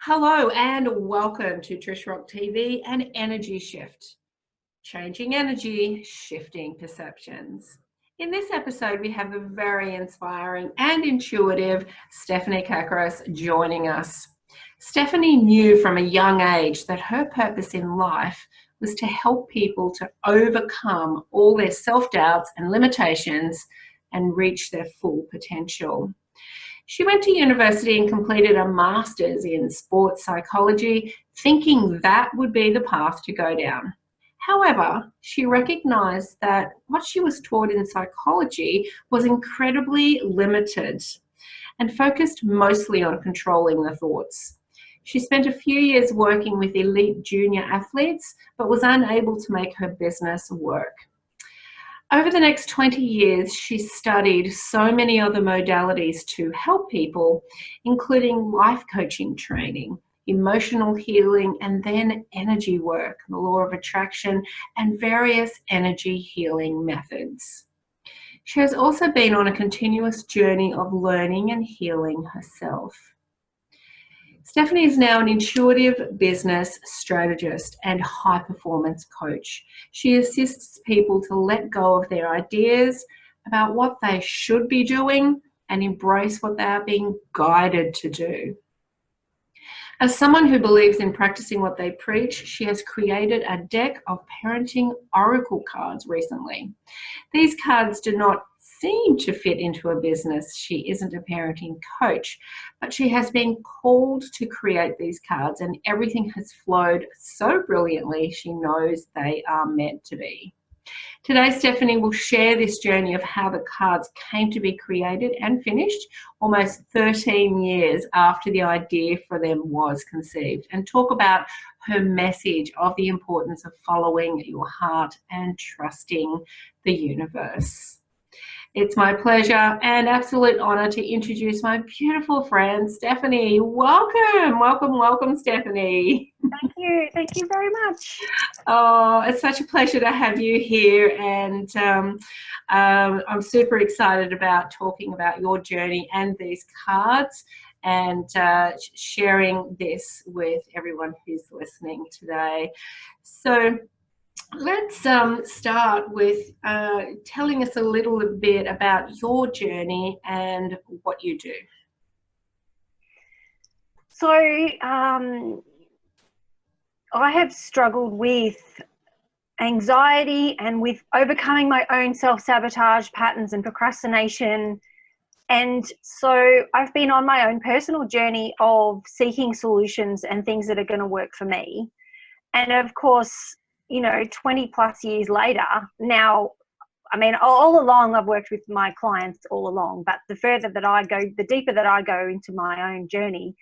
Hello and welcome to TrishRockTV and Energy Shift. Changing energy, shifting perceptions. In this episode, we have the very inspiring and intuitive Stephanie Kakris joining us. Stephanie knew from a young age that her purpose in life was to help people to overcome all their self-doubts and limitations and reach their full potential. She went to university and completed a master's in sports psychology, thinking that would be the path to go down. However, she recognized that what she was taught in psychology was incredibly limited and focused mostly on controlling the thoughts. She spent a few years working with elite junior athletes, but was unable to make her business work. Over the next 20 years, she studied so many other modalities to help people, including life coaching training, emotional healing, and then energy work, the law of attraction, and various energy healing methods. She has also been on a continuous journey of learning and healing herself. Stephanie is now an intuitive business strategist and high-performance coach. She assists people to let go of their ideas about what they should be doing and embrace what they are being guided to do. As someone who believes in practicing what they preach, she has created a deck of parenting oracle cards recently. These cards do not seem to fit into a business. She isn't a parenting coach, but she has been called to create these cards, and everything has flowed so brilliantly she knows they are meant to be. Today, Stephanie will share this journey of how the cards came to be created and finished almost 13 years after the idea for them was conceived, and talk about her message of the importance of following your heart and trusting the universe. It's my pleasure and absolute honor to introduce my beautiful friend, Stephanie. Welcome, welcome, welcome, Stephanie. Thank you very much. Oh, it's such a pleasure to have you here, and I'm super excited about talking about your journey and these cards, and sharing this with everyone who's listening today. So let's start with telling us a little bit about your journey and what you do. So I have struggled with anxiety and with overcoming my own self-sabotage patterns and procrastination. And so I've been on my own personal journey of seeking solutions and things that are going to work for me. And of course, you know, 20 plus years later now, I mean, all along I've worked with my clients all along, but the further that I go, the deeper that I go into my own journey,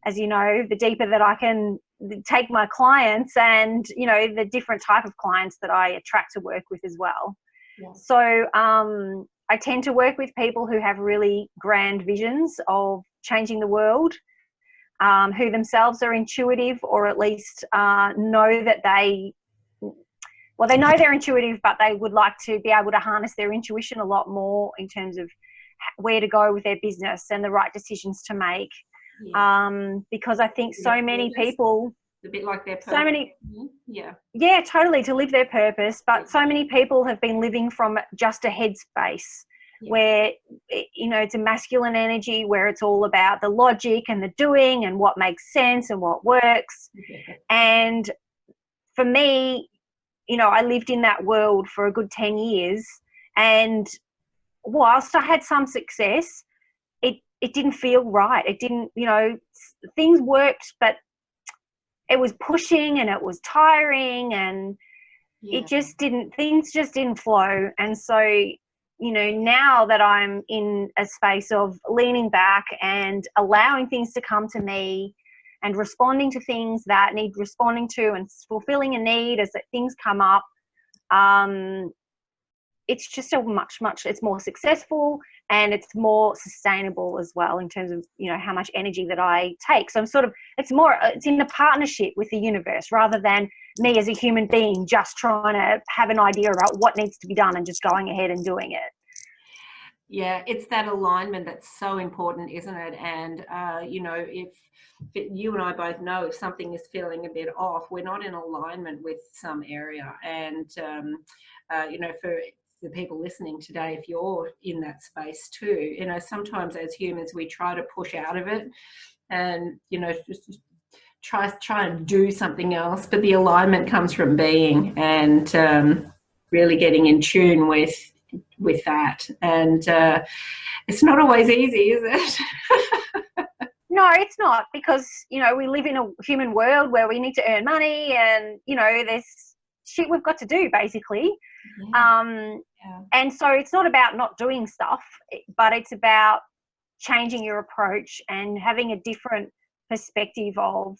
as you know, the deeper that I can take my clients and, you know, the different type of clients that I attract to work with as well. Yeah. So I tend to work with people who have really grand visions of changing the world, who themselves are intuitive, or at least know that they know they're intuitive, but they would like to be able to harness their intuition a lot more in terms of where to go with their business and the right decisions to make. Yeah. Because I think so many people, a bit like their purpose. So many, yeah, totally, to live their purpose. But so many people have been living from just a headspace where, you know, it's a masculine energy where it's all about the logic and the doing and what makes sense and what works. And for me, you know, I lived in that world for a good 10 years, and whilst I had some success, it didn't feel right. It didn't, you know, things worked, but it was pushing and it was tiring, and it just didn't, things just didn't flow. And so, you know, now that I'm in a space of leaning back and allowing things to come to me and responding to things that need responding to and fulfilling a need as things come up, it's just it's more successful, and it's more sustainable as well in terms of, you know, how much energy that I take. So I'm sort of, it's in a partnership with the universe rather than me as a human being just trying to have an idea about what needs to be done and just going ahead and doing it. Yeah, it's that alignment that's so important, isn't it? And, if you and I both know if something is feeling a bit off, we're not in alignment with some area. And, for the people listening today, if you're in that space too, sometimes as humans, we try to push out of it and, just try and do something else. But the alignment comes from being and really getting in tune with that. And it's not always easy, is it? No, it's not, because, we live in a human world where we need to earn money and, there's shit we've got to do, basically. Yeah. And so it's not about not doing stuff, but it's about changing your approach and having a different perspective of,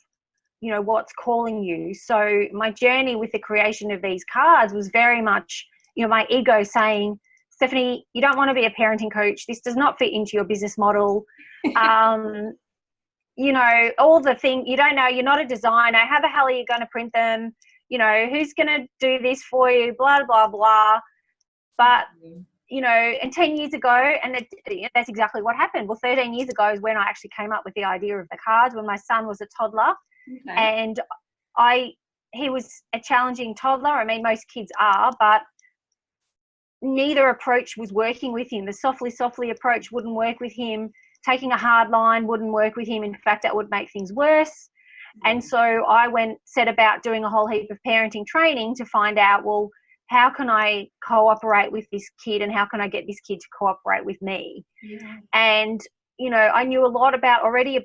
what's calling you. So my journey with the creation of these cards was very much, my ego saying, Stephanie, you don't want to be a parenting coach. This does not fit into your business model. All the things, you don't know, you're not a designer. How the hell are you going to print them? Who's going to do this for you? Blah, blah, blah. But, and 10 years ago, and that's exactly what happened. Well, 13 years ago is when I actually came up with the idea of the cards, when my son was a toddler. Okay. And he was a challenging toddler. I mean, most kids are, but neither approach was working with him. The softly approach wouldn't work with him. Taking a hard line wouldn't work with him. In fact, that would make things worse. And so I set about doing a whole heap of parenting training to find out, well, how can I cooperate with this kid and how can I get this kid to cooperate with me? Yeah. And, I knew a lot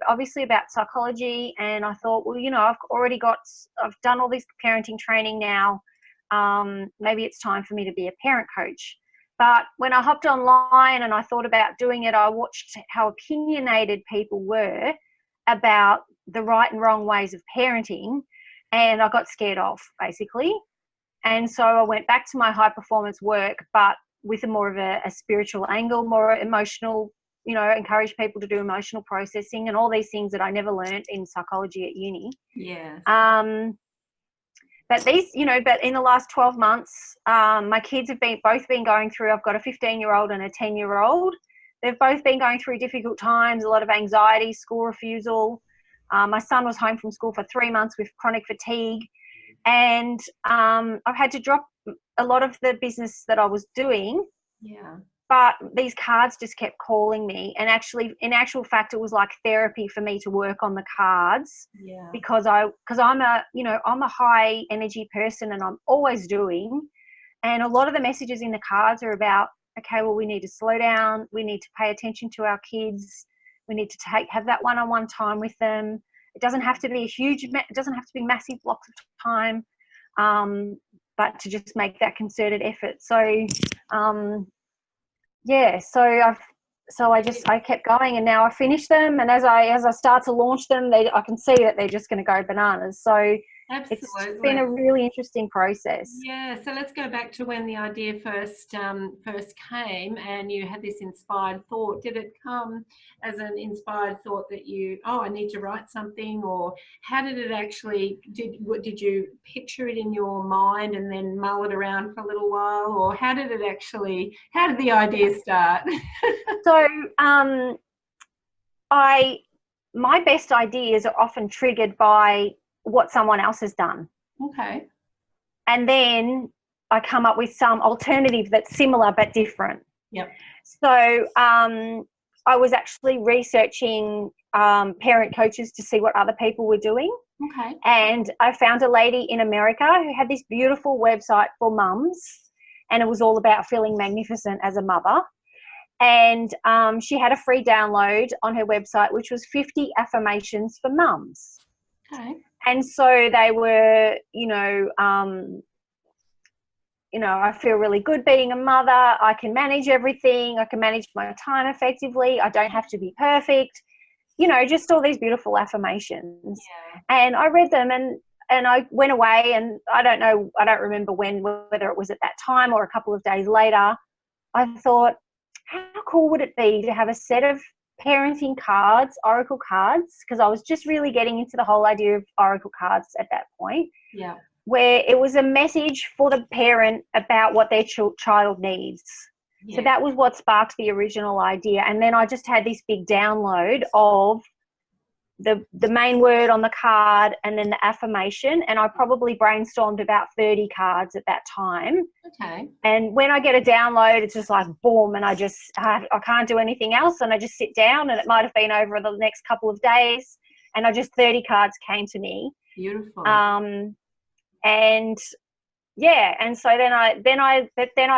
obviously about psychology, and I thought, well, I've done all this parenting training now. Maybe it's time for me to be a parent coach. But when I hopped online and I thought about doing it, I watched how opinionated people were about the right and wrong ways of parenting, and I got scared off, basically. And so I went back to my high performance work, but with more of a spiritual angle, more emotional, encourage people to do emotional processing and all these things that I never learned in psychology at uni. Yeah. But but in the last 12 months, my kids have both been going through, I've got a 15-year-old and a 10-year-old. They've both been going through difficult times, a lot of anxiety, school refusal. My son was home from school for 3 months with chronic fatigue. And I've had to drop a lot of the business that I was doing. Yeah. But these cards just kept calling me. And actually, in actual fact, it was like therapy for me to work on the cards. Yeah. Because I'm a high energy person and I'm always doing. And a lot of the messages in the cards are about, okay, well, we need to slow down. We need to pay attention to our kids. We need to have that one-on-one time with them. It doesn't have to be it doesn't have to be massive blocks of time, but to just make that concerted effort. So, I kept going, and now I finished them. And as I start to launch them, I can see that they're just going to go bananas. So Absolutely. It's been a really interesting process. Yeah, so let's go back to when the idea first came and you had this inspired thought. Did it come as an inspired thought that I need to write something, or how did it actually, did you picture it in your mind and then mull it around for a little while, or how did the idea start? So my best ideas are often triggered by what someone else has done. Okay. And then I come up with some alternative that's similar but different. Yep. So I was actually researching parent coaches to see what other people were doing. Okay. And I found a lady in America who had this beautiful website for mums, and it was all about feeling magnificent as a mother. And she had a free download on her website, which was 50 affirmations for mums. Okay. And so they were, I feel really good being a mother. I can manage everything. I can manage my time effectively. I don't have to be perfect. Just all these beautiful affirmations. Yeah. And I read them and I went away, and I don't remember whether it was at that time or a couple of days later. I thought, how cool would it be to have a set of parenting cards, oracle cards, because I was just really getting into the whole idea of oracle cards at that point. Yeah. Where it was a message for the parent about what their child needs. So that was what sparked the original idea. And then I just had this big download of the main word on the card and then the affirmation, and I probably brainstormed about 30 cards at that time. Okay. And when I get a download, it's just like boom, and I can't do anything else, and I just sit down, and it might have been over the next couple of days, and 30 cards came to me. Beautiful. And yeah, and so then I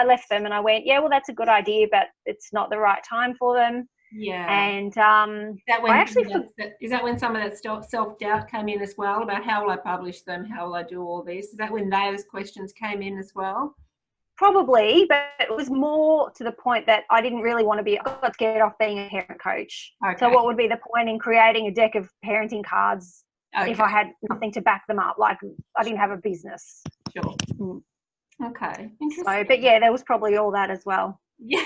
left them, and I went, yeah, well, that's a good idea, but it's not the right time for them. Yeah. And is that when some of that self-doubt came in as well, about how will I publish them, how will I do all this? Is that when those questions came in as well? Probably, but it was more to the point that I didn't really want to be, I got scared off being a parent coach. Okay. So what would be the point in creating a deck of parenting cards if I had nothing to back them up? Like, I didn't have a business. Sure. Okay. Interesting. So, but yeah, there was probably all that as well. Yeah.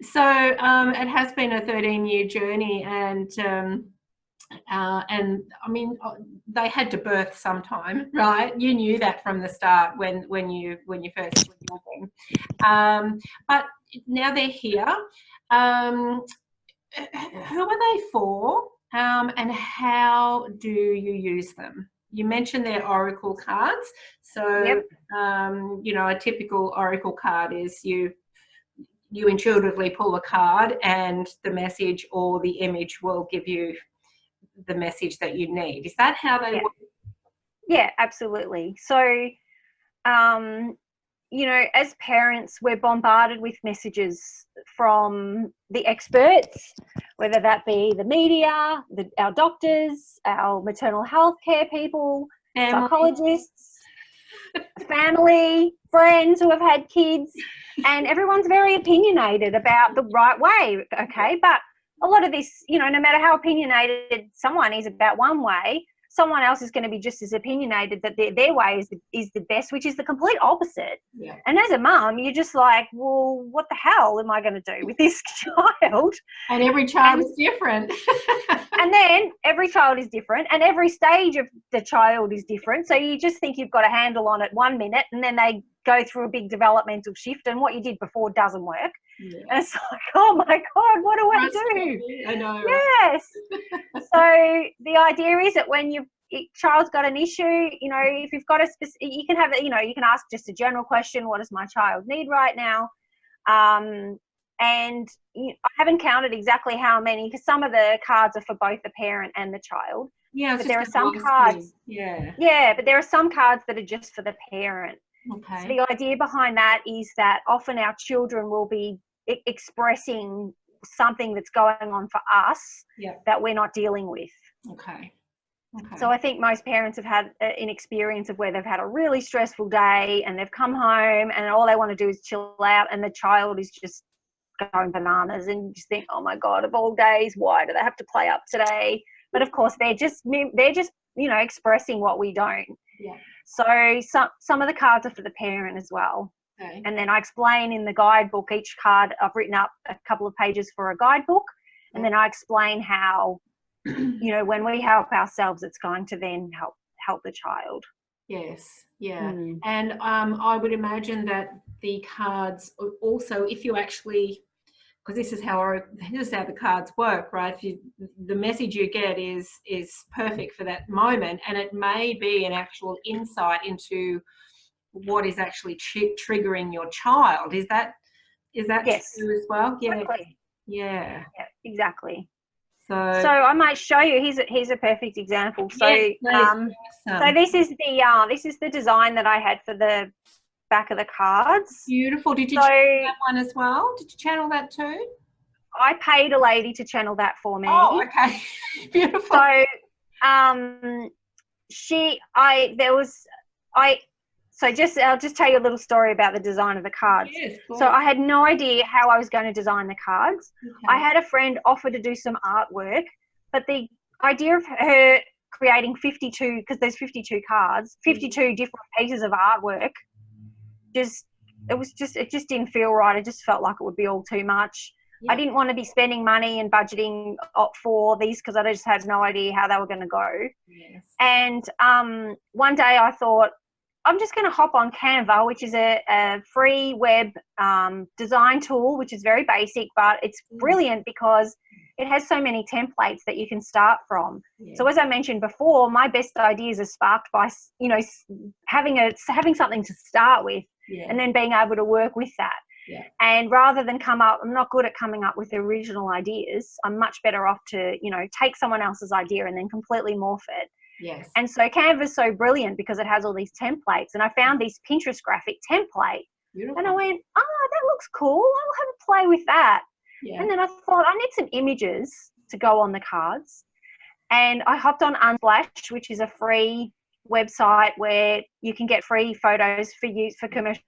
So it has been a 13-year journey, and I mean, they had to birth sometime, right? You knew that from the start when you first were born. But now they're here. Who are they for, and how do you use them? You mentioned they're oracle cards. So, a typical oracle card is you intuitively pull a card, and the message or the image will give you the message that you need. Is that how they work? Yeah, absolutely. So, as parents, we're bombarded with messages from the experts, whether that be the media, our doctors, our maternal health care people, psychologists, family, friends who have had kids, and everyone's very opinionated about the right way, okay? But a lot of this, no matter how opinionated someone is about one way, someone else is going to be just as opinionated that their way is the best, which is the complete opposite. Yeah. And as a mum, you're just like, well, what the hell am I going to do with this child? And every child is different. And then every child is different, and every stage of the child is different. So you just think you've got a handle on it 1 minute, and then they go through a big developmental shift, and what you did before doesn't work. Yeah. And it's like, oh my God, what do I do? I know. Yes. So the idea is that when your child's got an issue, if you've got you can have, you can ask just a general question: what does my child need right now? And I haven't counted exactly how many, because some of the cards are for both the parent and the child. Yeah, but there are some cards. Yeah, but there are some cards that are just for the parent. Okay. So the idea behind that is that often our children will be expressing something that's going on for us that we're not dealing with. Okay. So I think most parents have had an experience of where they've had a really stressful day, and they've come home and all they want to do is chill out, and the child is just going bananas, and you just think, oh my God, of all days, why do they have to play up today? But of course they're just expressing what we don't. Yeah. So some of the cards are for the parent as well. Okay. And then I explain in the guidebook, each card, I've written up a couple of pages for a guidebook, and then I explain how, when we help ourselves, it's going to then help the child. Yes. Yeah. And I would imagine that the cards also, if you actually, because this is how the cards work, right? The message you get is perfect for that moment, and it may be an actual insight into what is actually triggering your child. Is that yes. true as well? Yeah. Exactly. Yeah. Yeah, exactly. So I might show you. Here's a perfect example. So so this is the design that I had for the back of the cards. Beautiful. Did you channel that one as well? Did you channel that too? I paid a lady to channel that for me. Oh, okay. Beautiful. So I'll just tell you a little story about the design of the cards. Yes, so I had no idea how I was going to design the cards. Okay. I had a friend offer to do some artwork, but the idea of her creating 52, because there's 52 cards, 52 different pieces of artwork, it just didn't feel right. It just felt like it would be all too much. Yeah. I didn't want to be spending money and budgeting for these, because I just had no idea how they were going to go. Yes. And one day I thought, I'm just going to hop on Canva, which is a free web design tool, which is very basic, but it's brilliant because it has so many templates that you can start from. Yeah. So as I mentioned before, my best ideas are sparked by, you know, having something to start with, and then being able to work with that. Yeah. And rather than I'm not good at coming up with original ideas. I'm much better off to, you know, take someone else's idea and then completely morph it. Yes. And so Canva is so brilliant because it has all these templates. And I found this Pinterest graphic template. Beautiful. And I went, oh, that looks cool. I'll have a play with that. Yeah. And then I thought, I need some images to go on the cards. And I hopped on Unsplash, which is a free website where you can get free photos for use for commercial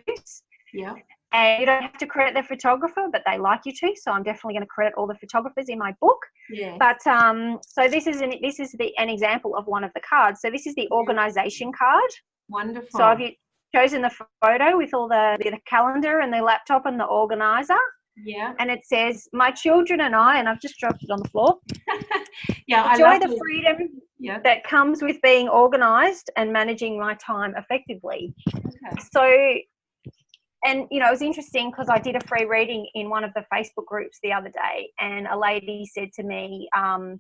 use. Yeah. And you don't have to credit the photographer, but they like you to. So I'm definitely going to credit all the photographers in my book. Yes. But so this is an example of one of the cards. So this is the organization card. Wonderful. So I've chosen the photo with all the calendar and the laptop and the organizer. Yeah. And it says, my children and I, and I've just dropped it on the floor. Yeah, enjoy the freedom that comes with being organized and managing my time effectively. Okay. So, and, you know, it was interesting because I did a free reading in one of the Facebook groups the other day, and a lady said to me, can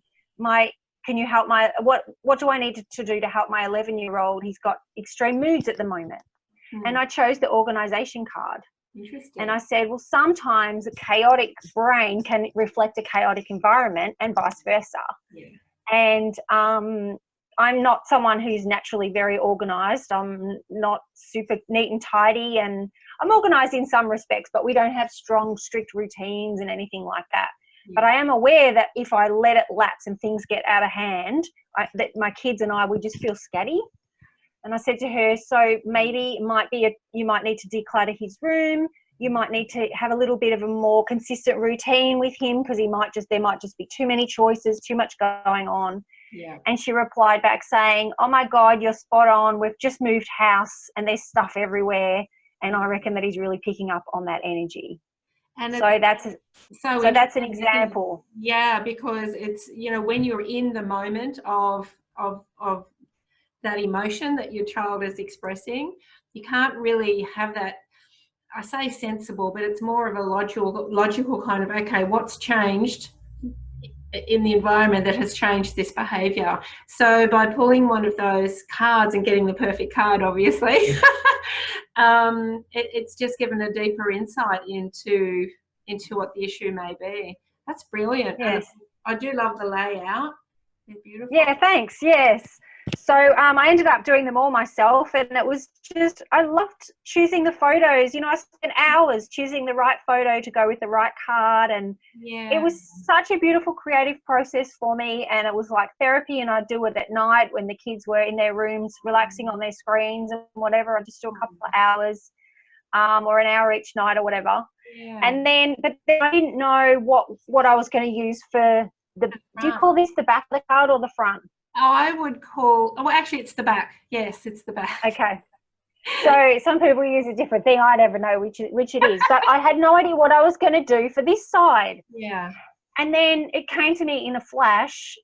you help what do I need to do to help my 11-year-old? He's got extreme moods at the moment. And I chose the organization card. Interesting. And I said, well, sometimes a chaotic brain can reflect a chaotic environment and vice versa. Yeah. And I'm not someone who's naturally very organized. I'm not super neat and tidy, and I'm organized in some respects, but we don't have strong, strict routines and anything like that. Yeah. But I am aware that if I let it lapse and things get out of hand, that my kids and I would just feel scatty. And I said to her, so maybe you might need to declutter his room. You might need to have a little bit of a more consistent routine with him because there might just be too many choices, too much going on. Yeah. And she replied back saying, oh my God, you're spot on. We've just moved house and there's stuff everywhere. And I reckon that he's really picking up on that energy. And so that's an example. Yeah, because it's, you know, when you're in the moment of that emotion that your child is expressing, you can't really have that, I say sensible, but it's more of a logical kind of, okay, what's changed in the environment that has changed this behavior? So by pulling one of those cards and getting the perfect card, obviously, it's just given a deeper insight into what the issue may be. That's brilliant. Yes. And I do love the layout. They're beautiful. Yeah, thanks. Yes. So I ended up doing them all myself, and it was just, I loved choosing the photos. You know, I spent hours choosing the right photo to go with the right card, and it was such a beautiful creative process for me, and it was like therapy, and I'd do it at night when the kids were in their rooms relaxing on their screens and whatever. I'd just do a couple of hours or an hour each night or whatever. Yeah. But then I didn't know what I was going to use for do you call this the back of the card or the front? I would call, well, actually it's the back. Yes, it's the back. Okay. So some people use a different thing. I never know which it is. But I had no idea what I was going to do for this side. Yeah. And then it came to me in a flash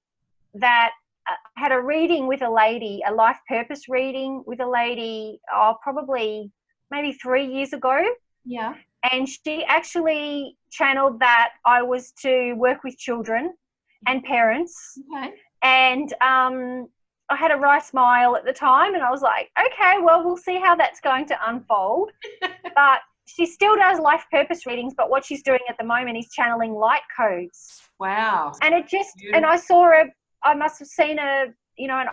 that I had a reading with a lady, a life purpose reading with a lady, probably maybe 3 years ago. Yeah. And she actually channeled that I was to work with children and parents. Okay. And I had a wry smile at the time, and I was like, okay, well, we'll see how that's going to unfold. But she still does life purpose readings, but what she's doing at the moment is channeling light codes. Wow. And and I saw I must have seen an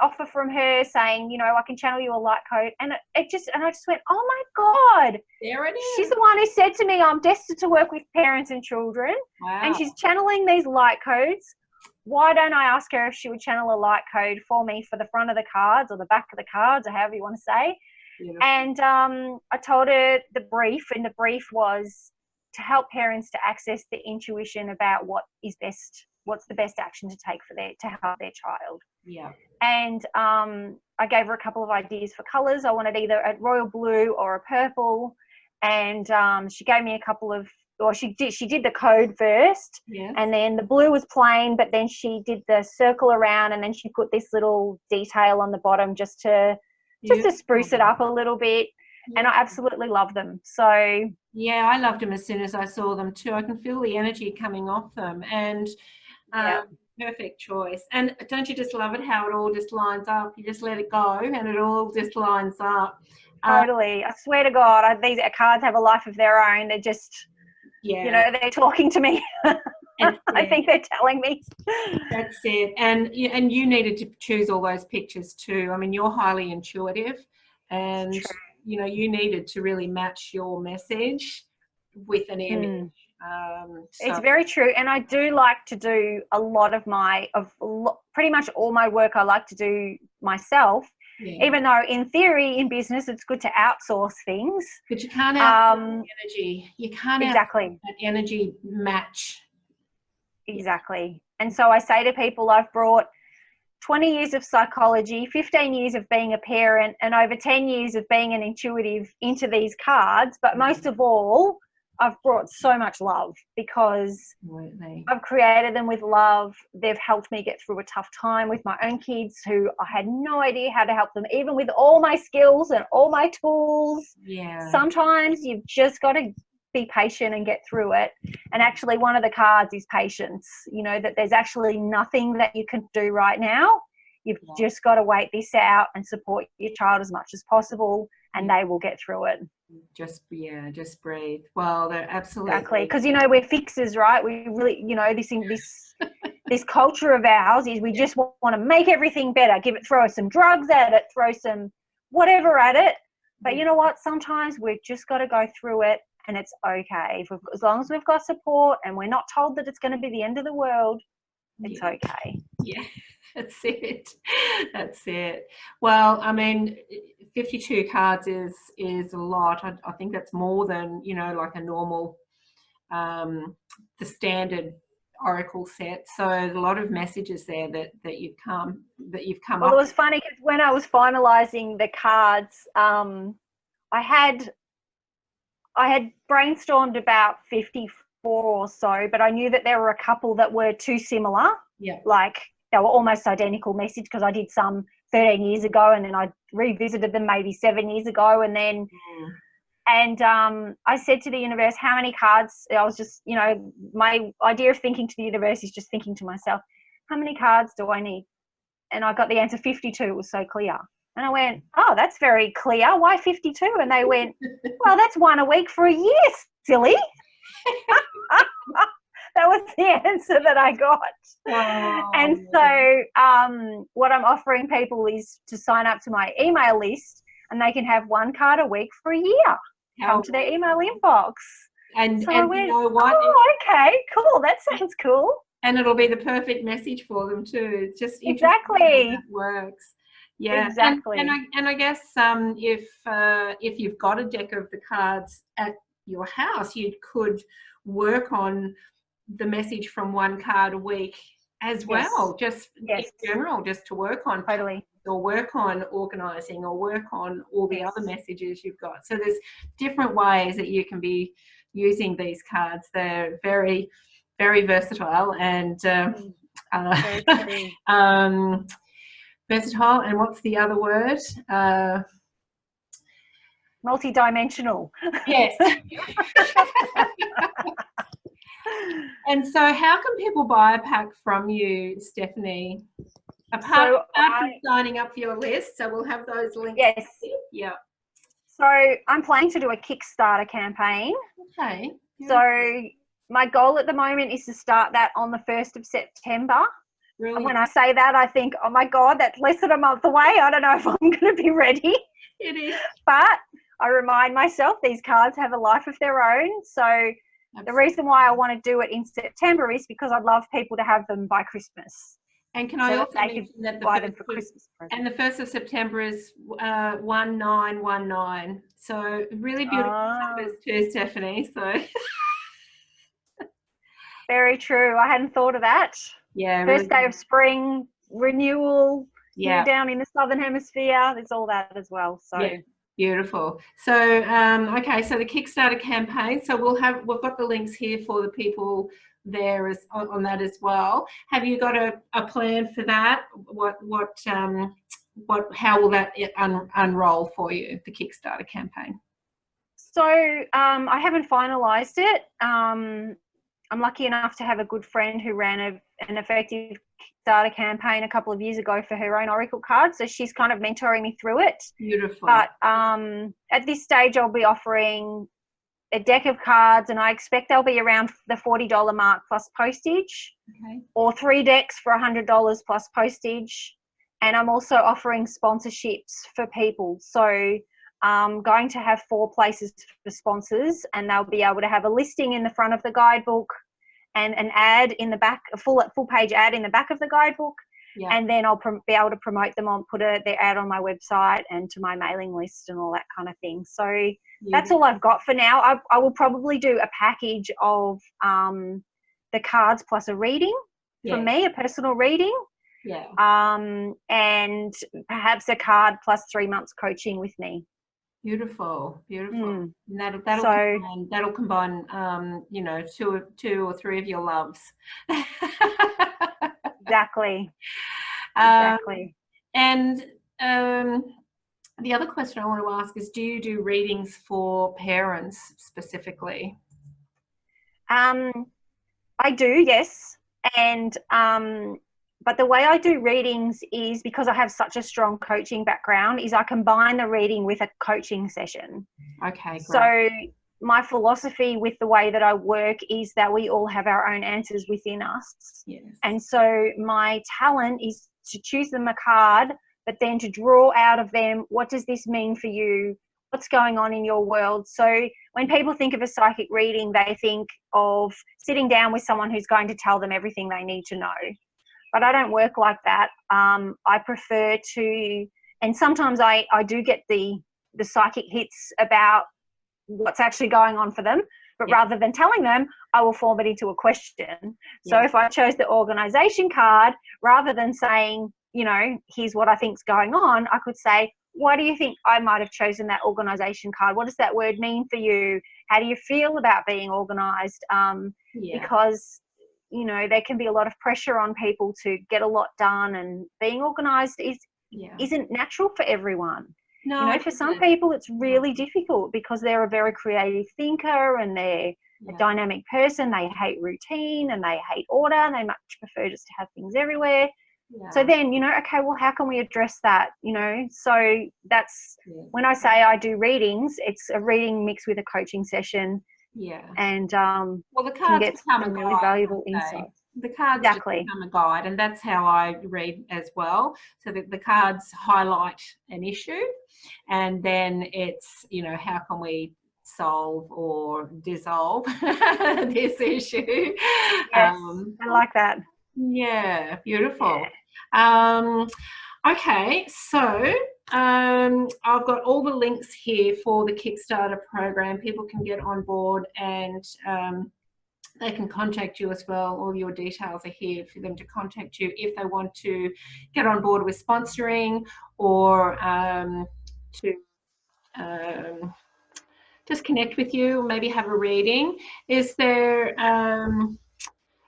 offer from her saying, you know, I can channel you a light code. And I just went, oh my God. There it is. She's the one who said to me, I'm destined to work with parents and children. Wow. And she's channeling these light codes. Why don't I ask her if she would channel a light code for me for the front of the cards or the back of the cards or however you want to say. Beautiful. And I told her the brief, and the brief was to help parents to access the intuition about what's the best action to take to help their child. Yeah. And I gave her a couple of ideas for colours. I wanted either a royal blue or a purple. And she gave me a couple of, or she did the code first. Yes. And then the blue was plain, but then she did the circle around, and then she put this little detail on the bottom just to just to spruce it Beautiful. up a little bit. Yeah. And I absolutely love them. So Yeah, I loved them as soon as I saw them too. I can feel the energy coming off them, and yeah, perfect choice. And don't you just love it how it all just lines up? You just let it go and it all just lines up. totally. I swear to God, these cards have a life of their own. They're just, you Yeah, know, they're talking to me. that's I it. think they're telling me. That's it. And you needed to choose all those pictures too. I mean, you're highly intuitive, and True. you needed to really match your message with an image. Mm. So It's very true. And I do like to do a lot of pretty much all my work I like to do myself, yeah. even though in theory in business it's good to outsource things. But you can't outsource energy. You can't Exactly. that energy match. Exactly. And so I say to people, I've brought 20 years of psychology, 15 years of being a parent, and over 10 years of being an intuitive into these cards. But most of all, I've brought so much love because I've created them with love. They've helped me get through a tough time with my own kids who I had no idea how to help them, even with all my skills and all my tools. Yeah. Sometimes you've just got to be patient and get through it. And actually one of the cards is patience, you know, that there's actually nothing that you can do right now. You've just got to wait this out and support your child as much as possible, and they will get through it. Just breathe. Well, they're absolutely exactly, because you know we're fixers, right? We really, you know, this culture of ours is we just want to make everything better, throw some drugs at it, throw some whatever at it. But you know what? Sometimes we've just got to go through it, and it's okay. As long as we've got support and we're not told that it's going to be the end of the world, it's okay. Yeah, that's it. That's it. Well, I mean, 52 cards is a lot. I think that's more than, you know, like a normal, the standard oracle set. So a lot of messages there that you've come Well, up it was funny because when I was finalising the cards, I had brainstormed about 54 or so, but I knew that there were a couple that were too similar. Yeah. Like they were almost identical message because I did some 13 years ago and then I revisited them maybe 7 years ago. And then, I said to the universe, how many cards? I was just, you know, my idea of thinking to the universe is just thinking to myself, how many cards do I need? And I got the answer 52. It was so clear. And I went, oh, that's very clear. Why 52? And they went, well, that's one a week for a year, silly. That was the answer that I got. Oh, and so what I'm offering people is to sign up to my email list, and they can have one card a week for a year. Come to their email inbox. And, so and I went, you know what? Oh, okay, cool. That sounds cool. And it'll be the perfect message for them too. It's just exactly how that works. Yeah, exactly. And I guess if you've got a deck of the cards at your house, you could work on the message from one card a week as well, just in general, just to work on or work on organising or work on all the other messages you've got. So there's different ways that you can be using these cards. They're very, very versatile and versatile, and what's the other word? Multi-dimensional. Yes. And so how can people buy a pack from you, Stephanie? Apart from signing up for your list, so we'll have those links. Yes. Yeah. So I'm planning to do a Kickstarter campaign. Okay. So my goal at the moment is to start that on the 1st of September. Really? And when I say that, I think, oh my God, that's less than a month away. I don't know if I'm going to be ready. It is. But I remind myself these cards have a life of their own. So the reason why I want to do it in September is because I'd love people to have them by Christmas. And can I also mention that the 1st of September is 1919. So really beautiful numbers too, Stephanie. So very true. I hadn't thought of that. Yeah. First day of spring, renewal. Yeah. Down in the southern hemisphere, there's all that as well. So yeah. Beautiful. So okay, so the Kickstarter campaign. So we've got the links here for the people there on that as well. Have you got a plan for that? What how will that unroll for you, the Kickstarter campaign? So I haven't finalised it. I'm lucky enough to have a good friend who ran an effective Kickstarter campaign a couple of years ago for her own Oracle cards. So she's kind of mentoring me through it. Beautiful. But at this stage, I'll be offering a deck of cards, and I expect they'll be around the $40 mark plus postage, or 3 decks for $100 plus postage. And I'm also offering sponsorships for people. So I'm going to have 4 places for sponsors, and they'll be able to have a listing in the front of the guidebook and an ad in the back, a full page ad in the back of the guidebook. Yeah. And then I'll be able to promote them their ad on my website and to my mailing list and all that kind of thing. So that's all I've got for now. I will probably do a package of the cards plus a reading for me, a personal reading. Yeah. And perhaps a card plus 3 months coaching with me. Beautiful. And that'll combine you know, two or three of your loves. Exactly. And the other question I want to ask is, do you do readings for parents specifically? I do, yes. And but the way I do readings is, because I have such a strong coaching background, is I combine the reading with a coaching session. Okay, great. So my philosophy with the way that I work is that we all have our own answers within us. Yes. And so my talent is to choose them a card, but then to draw out of them, what does this mean for you? What's going on in your world? So when people think of a psychic reading, they think of sitting down with someone who's going to tell them everything they need to know. But I don't work like that. I prefer to, and sometimes I do get the psychic hits about what's actually going on for them, but rather than telling them, I will form it into a question. So if I chose the organization card, rather than saying, you know, here's what I think's going on, I could say, why do you think I might have chosen that organization card? What does that word mean for you? How do you feel about being organized? Because, you know, there can be a lot of pressure on people to get a lot done, and being organized isn't natural for everyone. No, you know, for some people it's really difficult because they're a very creative thinker and they're a dynamic person. They hate routine and they hate order, and they much prefer just to have things everywhere. So then, you know, okay, well, how can we address that? You know, so that's when I say I do readings, it's a reading mixed with a coaching session. And well, the cards get some really valuable insights. The cards just become a guide, and that's how I read as well. So that the cards highlight an issue, and then it's, you know, how can we solve or dissolve this issue? Yes, I like that. Yeah, beautiful. Yeah. Okay, so I've got all the links here for the Kickstarter program. People can get on board, and they can contact you as well. All your details are here for them to contact you if they want to get on board with sponsoring, or to just connect with you, maybe have a reading. Is there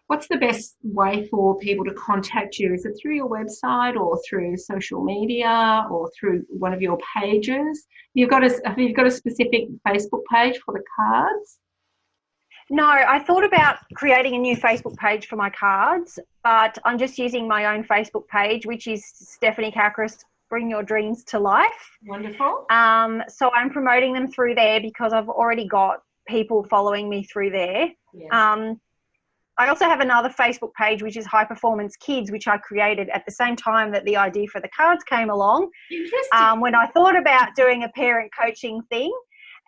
what's the best way for people to contact you? Is it through your website or through social media or through one of your pages? Have you got a specific Facebook page for the cards? No, I thought about creating a new Facebook page for my cards, but I'm just using my own Facebook page, which is Stephanie Kakris, Bring Your Dreams to Life. Wonderful. So I'm promoting them through there because I've already got people following me through there. Yeah. I also have another Facebook page, which is High Performance Kids, which I created at the same time that the idea for the cards came along. Interesting. When I thought about doing a parent coaching thing.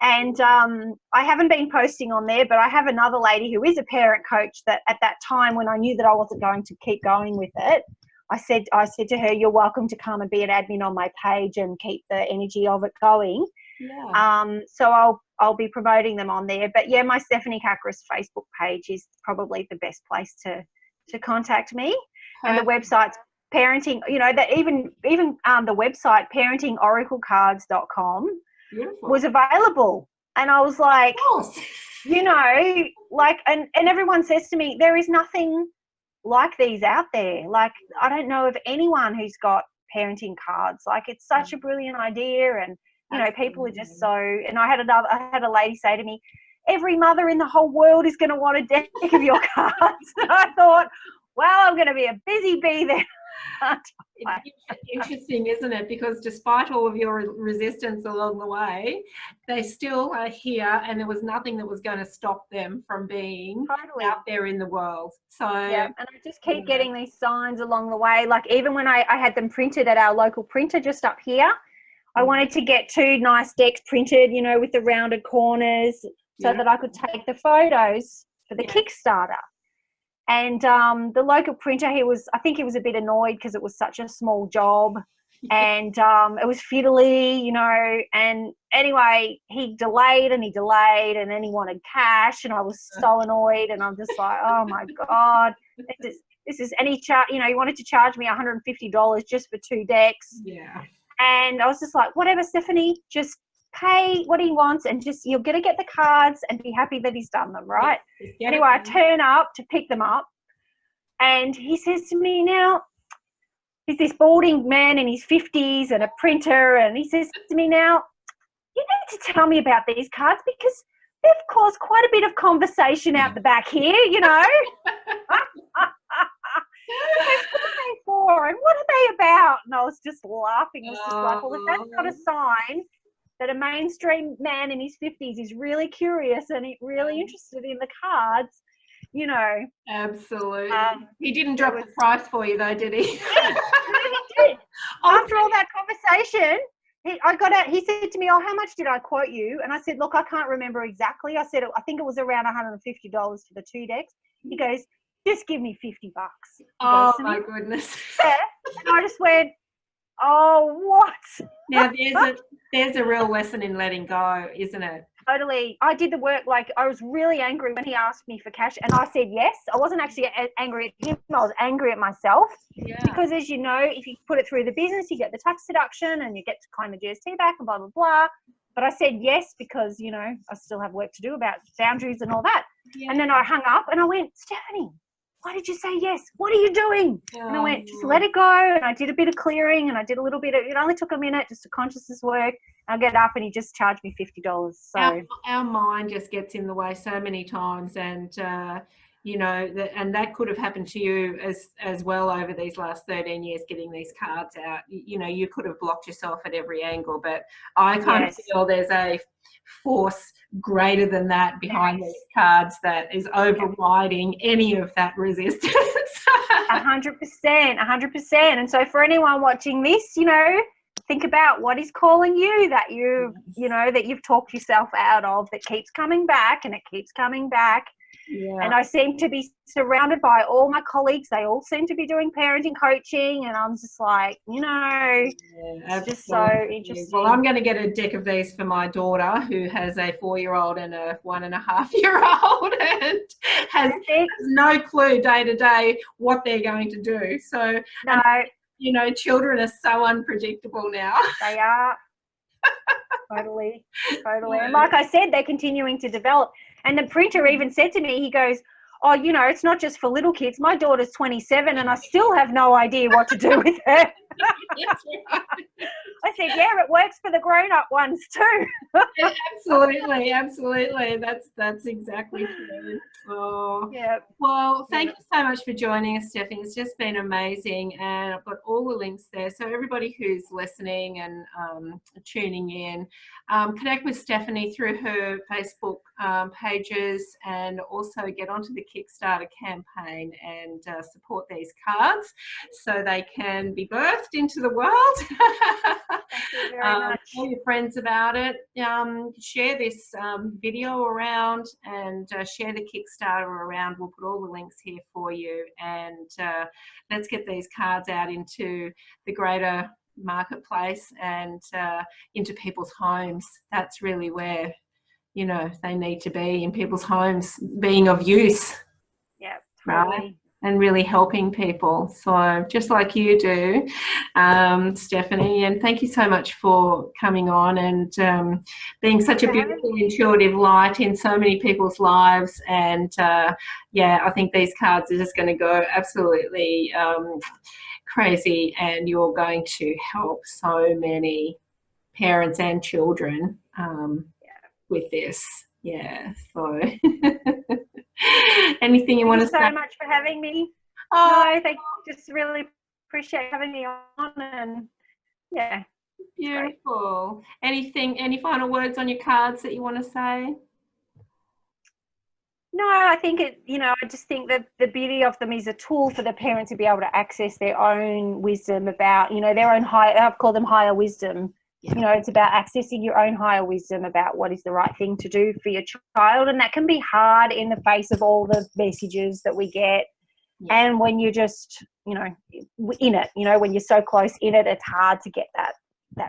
And I haven't been posting on there, but I have another lady who is a parent coach that at that time, when I knew that I wasn't going to keep going with it, I said to her, you're welcome to come and be an admin on my page and keep the energy of it going. Yeah. So I'll be promoting them on there. But yeah, my Stephanie Kakris Facebook page is probably the best place to contact me. And the website's parenting, you know, that even the website parentingoraclecards.com was available. And I was like, you know, like, and everyone says to me, there is nothing like these out there. Like, I don't know of anyone who's got parenting cards. Like, it's such a brilliant idea, and you know, people are just so. And I had a lady say to me, every mother in the whole world is going to want a deck of your cards. And I thought, well, I'm going to be a busy bee there. It's interesting, isn't it? Because despite all of your resistance along the way, they still are here, and there was nothing that was going to stop them from being out there in the world. So yeah, and I just keep getting these signs along the way. Like, even when I had them printed at our local printer just up here, I wanted to get 2 nice decks printed, you know, with the rounded corners, so that I could take the photos for the Kickstarter. And the local printer, I think he was a bit annoyed because it was such a small job, and it was fiddly, you know. And anyway, he delayed, and then he wanted cash, and I was so annoyed. And I'm just like, oh my God, this is. And he wanted to charge me $150 just for 2 decks. Yeah. And I was just like, whatever, Stephanie, just pay what he wants, and just, you're going to get the cards and be happy that he's done them, right? Anyway, I turn up to pick them up, and he says to me, now, he's this balding man in his 50s and a printer, and he says to me, now, you need to tell me about these cards, because they've caused quite a bit of conversation out the back here, you know. For, and what are they about? And I was just laughing. I was just like, well, if that's not a sign that a mainstream man in his 50s is really curious and really interested in the cards, you know. Absolutely. He didn't drop the price for you, though, did he? He did. After all that conversation, he said to me, oh, how much did I quote you? And I said, look, I can't remember exactly. I said, I think it was around $150 for the 2 decks. He goes, just give me $50. Oh, my goodness. Yeah. And I just went, oh, what? Now, there's a real lesson in letting go, isn't it? Totally. I did the work. Like, I was really angry when he asked me for cash, and I said yes. I wasn't actually angry at him. I was angry at myself. Yeah. Because, as you know, if you put it through the business, you get the tax deduction and you get to claim the GST back and blah, blah, blah. But I said yes because, you know, I still have work to do about boundaries and all that. Yeah. And then I hung up and I went, Stephanie, why did you say yes? What are you doing? And I went, just let it go. And I did a bit of clearing, and I did a little bit of, it only took a minute, just a consciousness work. I'll get up, and he just charged me $50. So our mind just gets in the way so many times, and you know, and that could have happened to you as well over these last 13 years, getting these cards out. You know, you could have blocked yourself at every angle, but I kind of feel there's a force greater than that behind these cards that is overriding any of that resistance. 100%, 100%. And so for anyone watching this, you know, think about what is calling you that you know, that you've talked yourself out of, that keeps coming back, and it keeps coming back. Yeah. And I seem to be surrounded by all my colleagues. They all seem to be doing parenting coaching, and I'm just like, you know, it's just so interesting. Well, I'm going to get a deck of these for my daughter, who has a 4-year-old and a 1.5-year-old, and has no clue day to day what they're going to do. So, you know, children are so unpredictable now. They are. Totally. And like I said, they're continuing to develop. And the printer even said to me, he goes, oh, you know, it's not just for little kids. My daughter's 27 and I still have no idea what to do with her. I said, yeah, it works for the grown-up ones too. Absolutely. That's exactly true. Oh. Yeah. Well, thank you so much for joining us, Stephanie. It's just been amazing, and I've got all the links there. So everybody who's listening and tuning in, connect with Stephanie through her Facebook pages, and also get onto the Kickstarter campaign and support these cards so they can be birthed into the world. Thank you very much. Tell your friends about it. Share this video around, and share the Kickstarter around. We'll put all the links here for you, and let's get these cards out into the greater marketplace and into people's homes. That's really where, you know, they need to be, in people's homes, being of use. Yeah, totally. Right? And really helping people. So just like you do, Stephanie, and thank you so much for coming on and being such a beautiful, intuitive light in so many people's lives. And yeah, I think these cards are just going to go absolutely crazy, and you're going to help so many parents and children with this. Yeah. So anything you want to say? Thank you so much for having me. Oh, no, thank you. Just really appreciate having me on, and yeah. Beautiful. Any final words on your cards that you want to say? No, I think I just think that the beauty of them is a tool for the parent to be able to access their own wisdom about, their own I've called them higher wisdom. Yeah. It's about accessing your own higher wisdom about what is the right thing to do for your child. And that can be hard in the face of all the messages that we get. Yeah. And when you're just, in it, when you're so close in it, it's hard to get that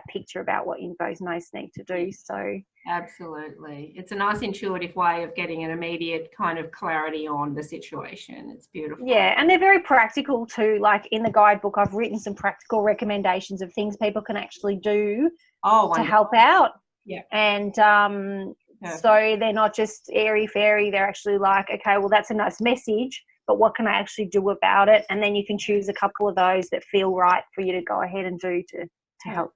picture about what those most need to do. So absolutely, it's a nice intuitive way of getting an immediate kind of clarity on the situation. It's beautiful. Yeah, and they're very practical too. Like in the guidebook, I've written some practical recommendations of things people can actually do to help out. Yeah. And so they're not just airy fairy. They're actually like, okay, well, that's a nice message, but what can I actually do about it? And then you can choose a couple of those that feel right for you to go ahead and do to help.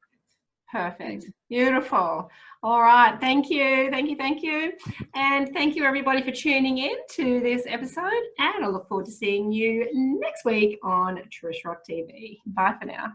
Perfect. Beautiful. All right. Thank you. Thank you. Thank you. And thank you everybody for tuning in to this episode. And I look forward to seeing you next week on TrishRockTV. Bye for now.